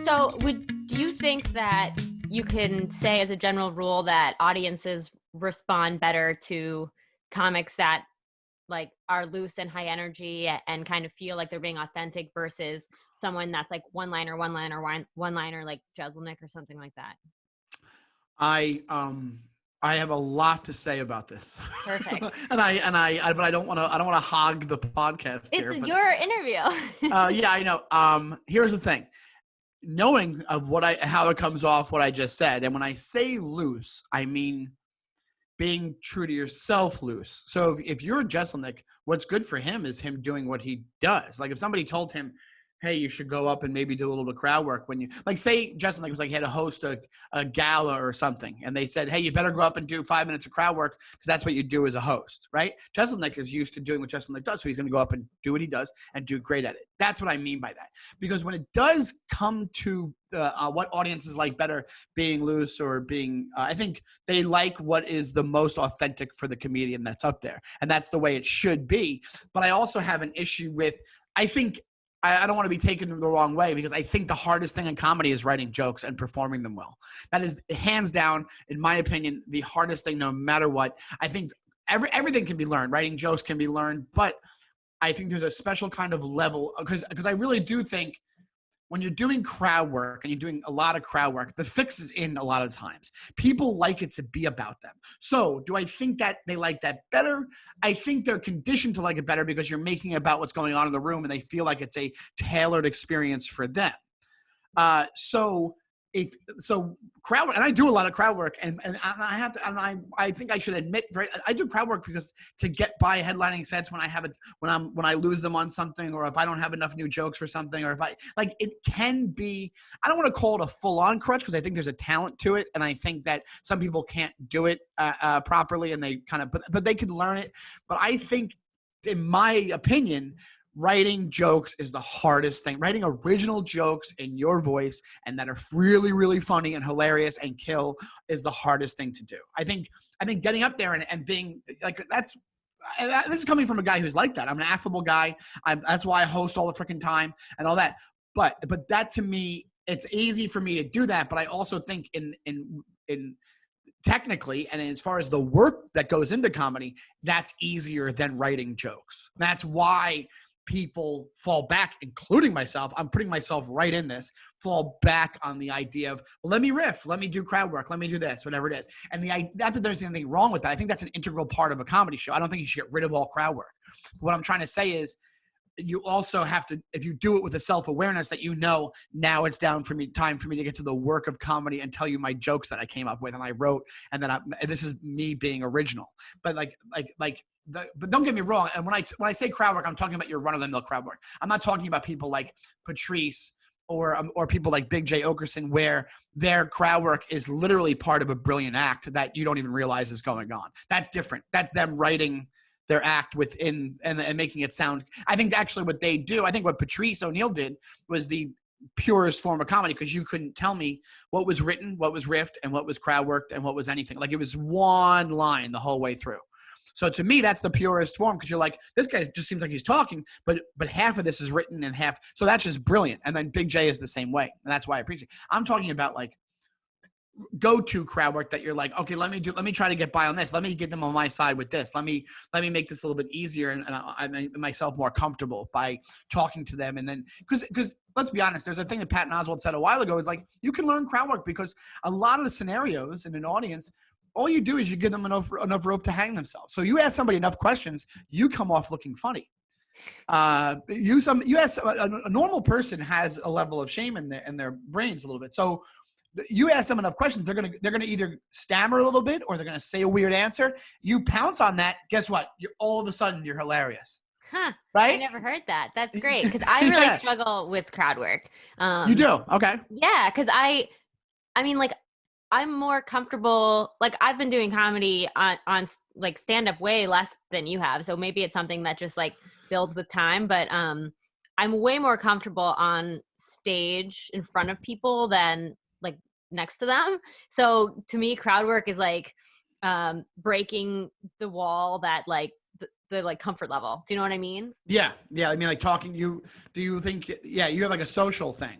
So do you think that you can say as a general rule that audiences respond better to comics that like are loose and high energy and kind of feel like they're being authentic versus someone that's like one-liner like Jeselnik or something like that? I have a lot to say about this. Perfect. but I don't want to hog the podcast here. It's your interview. Yeah, I know. Here's the thing. Knowing of how it comes off what I just said, and when I say loose, I mean being true to yourself loose. So if you're a Jeselnik, what's good for him is him doing what he does. Like if somebody told him, hey, you should go up and maybe do a little bit of crowd work when you like say Jeselnik was like he had to host a gala or something, and they said, hey, you better go up and do 5 minutes of crowd work because that's what you do as a host, right? Jeselnik is used to doing what Jeselnik does, so he's going to go up and do what he does and do great at it. That's what I mean by that. Because when it does come to what audiences like better, being loose or being I think they like what is the most authentic for the comedian that's up there, and that's the way it should be. But I also have an issue with I don't want to be taken the wrong way because I think the hardest thing in comedy is writing jokes and performing them well. That is hands down, in my opinion, the hardest thing no matter what. I think everything can be learned. Writing jokes can be learned, but I think there's a special kind of level because I really do think when you're doing crowd work and you're doing a lot of crowd work, the fix is in a lot of times. People like it to be about them. So do I think that they like that better? I think they're conditioned to like it better because you're making it about what's going on in the room and they feel like it's a tailored experience for them. So crowd work, and I do a lot of crowd work, and I have to, and I think I should admit, I do crowd work because to get by headlining sets when I lose them on something, or if I don't have enough new jokes for something, or if it can be, I don't want to call it a full on crutch because I think there's a talent to it, and I think that some people can't do it properly, and they kind of, but they could learn it. But I think, in my opinion, writing jokes is the hardest thing. Writing original jokes in your voice and that are really, really funny and hilarious and kill is the hardest thing to do. I think getting up there and being like, this is coming from a guy who's like that. I'm an affable guy. That's why I host all the freaking time and all that. But that to me, it's easy for me to do that. But I also think in technically, and as far as the work that goes into comedy, that's easier than writing jokes. That's why people fall back, including myself. I'm putting myself right in this, fall back on the idea of, well, let me riff, let me do crowd work, let me do this, whatever it is. And not that there's anything wrong with that. I think that's an integral part of a comedy show. I don't think you should get rid of all crowd work. What I'm trying to say is you also have to, if you do it with a self-awareness that now it's time for me to get to the work of comedy and tell you my jokes that I came up with and I wrote, and then this is me being original. But but don't get me wrong. And when I say crowd work, I'm talking about your run-of-the-mill crowd work. I'm not talking about people like Patrice or people like Big J Okerson, where their crowd work is literally part of a brilliant act that you don't even realize is going on. That's different. That's them writing their act within and making it sound. I think actually what they do, I think what Patrice O'Neal did was the purest form of comedy, because you couldn't tell me what was written, what was riffed, and what was crowd worked, and what was anything. Like it was one line the whole way through. So to me, that's the purest form, because you're like, this guy just seems like he's talking, but half of this is written and half. So that's just brilliant. And then Big J is the same way. And that's why I appreciate it. I'm talking about like go-to crowd work that you're like, okay, let me try to get by on this. Let me get them on my side with this. Let me make this a little bit easier and I make myself more comfortable by talking to them. And then, because let's be honest, there's a thing that Patton Oswalt said a while ago is like, you can learn crowd work because a lot of the scenarios in an audience, all you do is you give them enough rope to hang themselves. So you ask somebody enough questions, you come off looking funny. A normal person has a level of shame in their brains a little bit. So you ask them enough questions, they're gonna either stammer a little bit or they're gonna say a weird answer. You pounce on that, guess what? All of a sudden you're hilarious. Huh. Right? I never heard that. That's great, because I really struggle with crowd work. You do? Okay. Yeah, because I mean, like, I'm more comfortable. Like, I've been doing comedy on like stand-up way less than you have, so maybe it's something that just like builds with time. But I'm way more comfortable on stage in front of people than like next to them. So to me, crowd work is like breaking the wall that like the like comfort level. Do you know what I mean? Yeah. I mean, like talking. Do you think? Yeah, you have like a social thing.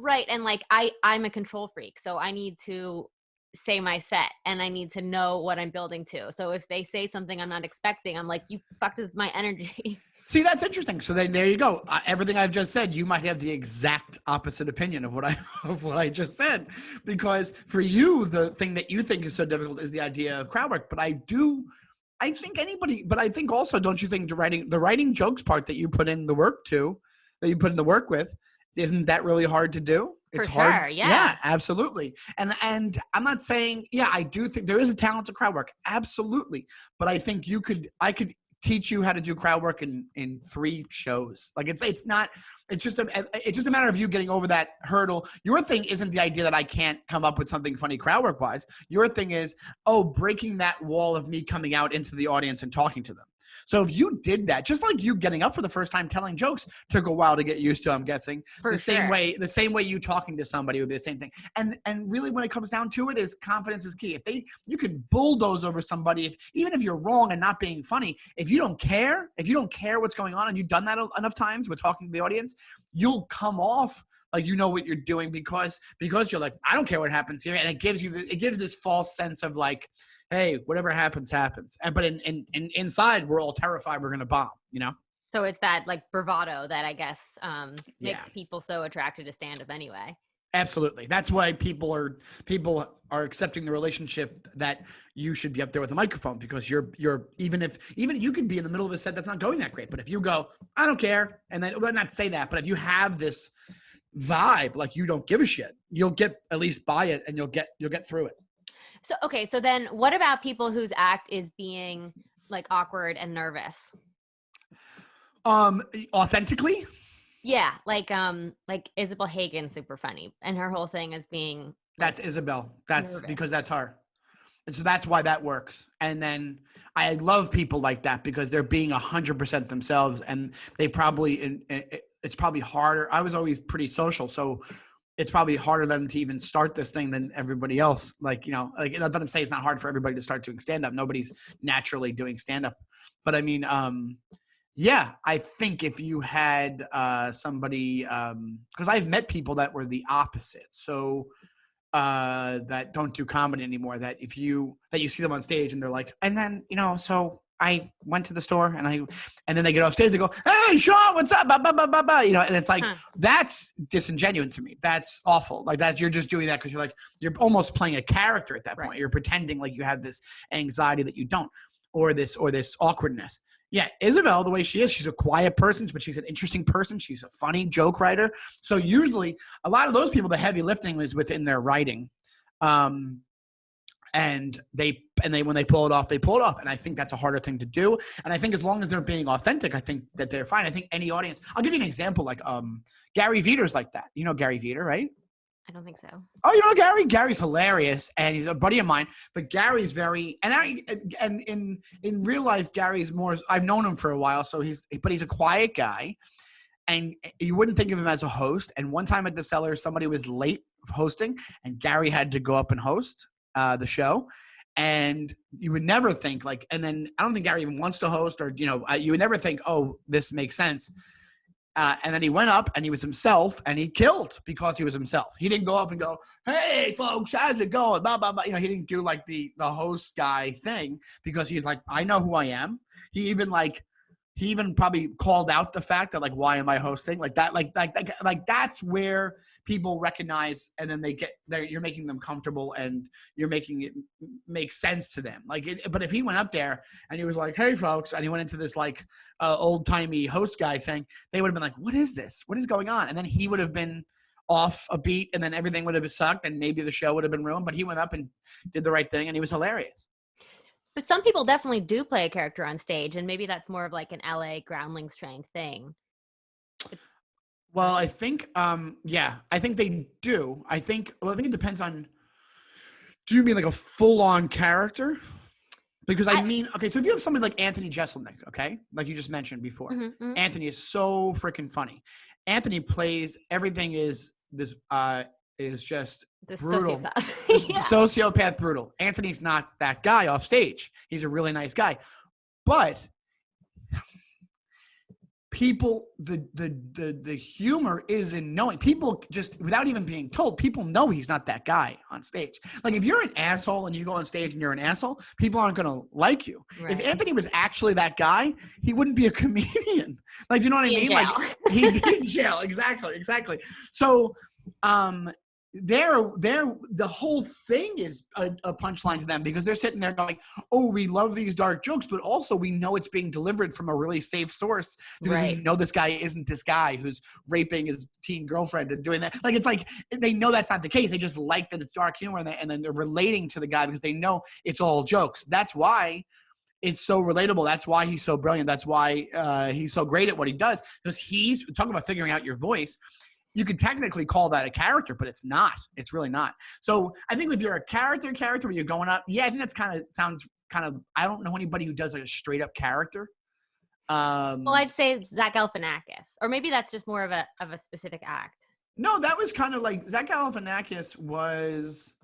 Right. And like I'm a control freak, so I need to say my set and I need to know what I'm building to. So if they say something I'm not expecting, I'm like, you fucked with my energy. See, that's interesting. So then there you go. Everything I've just said, you might have the exact opposite opinion of what I just said, because for you, the thing that you think is so difficult is the idea of crowd work. But I think anybody, but I think also, don't you think the writing jokes part that you put in the work to, that you put in the work with, isn't that really hard to do? It's For hard. sure, yeah. Absolutely. And I'm not saying, I do think there is a talent to crowd work. Absolutely. But I think I could teach you how to do crowd work in 3 shows. Like it's just a matter of you getting over that hurdle. Your thing isn't the idea that I can't come up with something funny crowd work wise. Your thing is, breaking that wall of me coming out into the audience and talking to them. So if you did that, just like you getting up for the first time telling jokes took a while to get used to, I'm guessing. The same way you talking to somebody would be the same thing. And really when it comes down to it, is confidence is key. You can bulldoze over somebody, even if you're wrong and not being funny, if you don't care what's going on, and you've done that enough times with talking to the audience, you'll come off like you know what you're doing because you're like, I don't care what happens here. And it gives this false sense of like, hey, whatever happens, happens. But inside, we're all terrified we're going to bomb, you know? So it's that like bravado that I guess makes people so attracted to stand-up anyway. Absolutely. That's why people are accepting the relationship that you should be up there with a microphone, because you're even you could be in the middle of a set that's not going that great. But if you go, I don't care, and then not say that, but if you have this vibe, like you don't give a shit, you'll get at least by it, and you'll get through it. So, okay. So then what about people whose act is being like awkward and nervous? Authentically? Yeah. Like Isabel Hagen, super funny. And her whole thing is being. That's Isabel. That's nervous. Because that's her. And so that's why that works. And then I love people like that because they're being 100% themselves, and they probably, it's probably harder. I was always pretty social. So it's probably harder than to even start this thing than everybody else. Like, not that I'm saying it's not hard for everybody to start doing stand-up. Nobody's naturally doing stand-up. But I mean, I think if you had somebody, because I've met people that were the opposite. So that don't do comedy anymore, that you see them on stage and they're like, and then, so I went to the store and then they get off stage, they go, hey, Sean, what's up? Bah, bah, bah, bah, bah. And it's like, that's disingenuous to me. That's awful. Like that, you're just doing that because you're almost playing a character at that point. Right. You're pretending like you have this anxiety that you don't, or this awkwardness. Yeah, Isabel, the way she is, she's a quiet person, but she's an interesting person. She's a funny joke writer. So usually a lot of those people, the heavy lifting is within their writing. And they when they pull it off, they pull it off. And I think that's a harder thing to do. And I think as long as they're being authentic, I think that they're fine. I think any audience, I'll give you an example, like Gary Veter's like that. You know Gary Veter, right? I don't think so. Oh, you know Gary? Gary's hilarious, and he's a buddy of mine. But Gary's very, and in real life, Gary's more. I've known him for a while, so he's a quiet guy, and you wouldn't think of him as a host. And one time at the Cellar, somebody was late hosting, and Gary had to go up and host the show. And you would never think and then I don't think Gary even wants to host, or you would never think, oh, this makes sense. And then he went up and he was himself, and he killed because he was himself. He didn't go up and go, hey, folks, how's it going? Blah, blah, blah. He didn't do like the host guy thing, because he's like, I know who I am. He even probably called out the fact that why am I hosting? Like that, like that's where people recognize, and then you're making them comfortable, and you're making it make sense to them. But if he went up there and he was like, hey folks, and he went into this old timey host guy thing, they would have been like, what is this? What is going on? And then he would have been off a beat, and then everything would have sucked, and maybe the show would have been ruined. But he went up and did the right thing, and he was hilarious. But some people definitely do play a character on stage, and maybe that's more of like an LA Groundlings trained thing. Well, I think, I think they do. I think it depends on, do you mean like a full-on character? Because okay, so if you have somebody like Anthony Jeselnik, okay, like you just mentioned before, Anthony is so freaking funny. Anthony plays, everything is just the brutal. Sociopath brutal. Anthony's not that guy off stage. He's a really nice guy. But people, the humor is in knowing. People just, without even being told, people know he's not that guy on stage. Like if you're an asshole and you go on stage and you're an asshole, people aren't going to like you. Right. If Anthony was actually that guy, he wouldn't be a comedian. Like, you know what I mean? Like he'd be in jail. Exactly. So, the whole thing is a punchline to them, because they're sitting there going, oh, we love these dark jokes, but also we know it's being delivered from a really safe source, because we know this guy isn't this guy who's raping his teen girlfriend and doing that. Like, it's like they know that's not the case. They just like that it's dark humor, and then they're relating to the guy because they know it's all jokes. That's why it's so relatable. That's why he's so brilliant. That's why he's so great at what he does, because he's talking about figuring out your voice. You could technically call that a character, but it's not. It's really not. So I think if you're a character where you're going up, I think that's sounds kind of, I don't know anybody who does a straight up character. Well, I'd say Zach Galifianakis, or maybe that's just more of a specific act. No, that was kind of like, Zach Galifianakis was,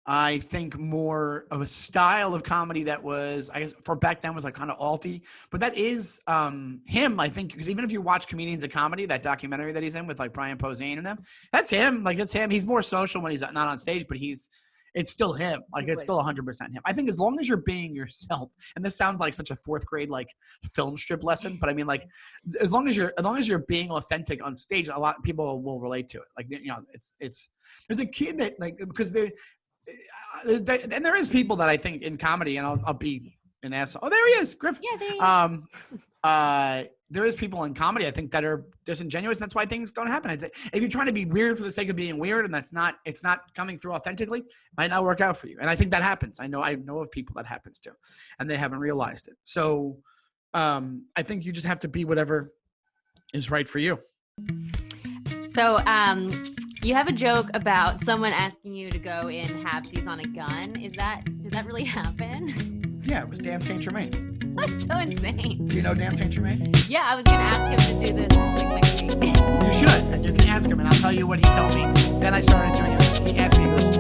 I think, more of a style of comedy that was, I guess, for back then was like kind of alty, but that is him, I think, because even if you watch Comedians of Comedy, that documentary that he's in with like Brian Posehn and them, that's him. Like, it's him. He's more social when he's not on stage, but it's still him. Like, it's still 100% him. I think as long as you're being yourself, and this sounds like such a fourth grade like film strip lesson, but I mean, like, as long as you're being authentic on stage, a lot of people will relate to it. Like, you know, it's there's a kid that, like, because and there is people that I think in comedy, and I'll be an asshole. Oh, there he is, Griff. Yeah, there he is. There is people in comedy, I think, that are disingenuous, and that's why things don't happen. If you're trying to be weird for the sake of being weird, and it's not coming through authentically, it might not work out for you. And I think that happens. I know of people that happens to, and they haven't realized it. So I think you just have to be whatever is right for you. So you have a joke about someone asking you to go in halvesies on a gun. Did that really happen? Yeah, it was Dan St. Germain. That's so insane. Do you know Dan St. Germain? Yeah, I was going to ask him to do this like You should, and you can ask him, and I'll tell you what he told me. Then I started doing it. He asked me, he goes,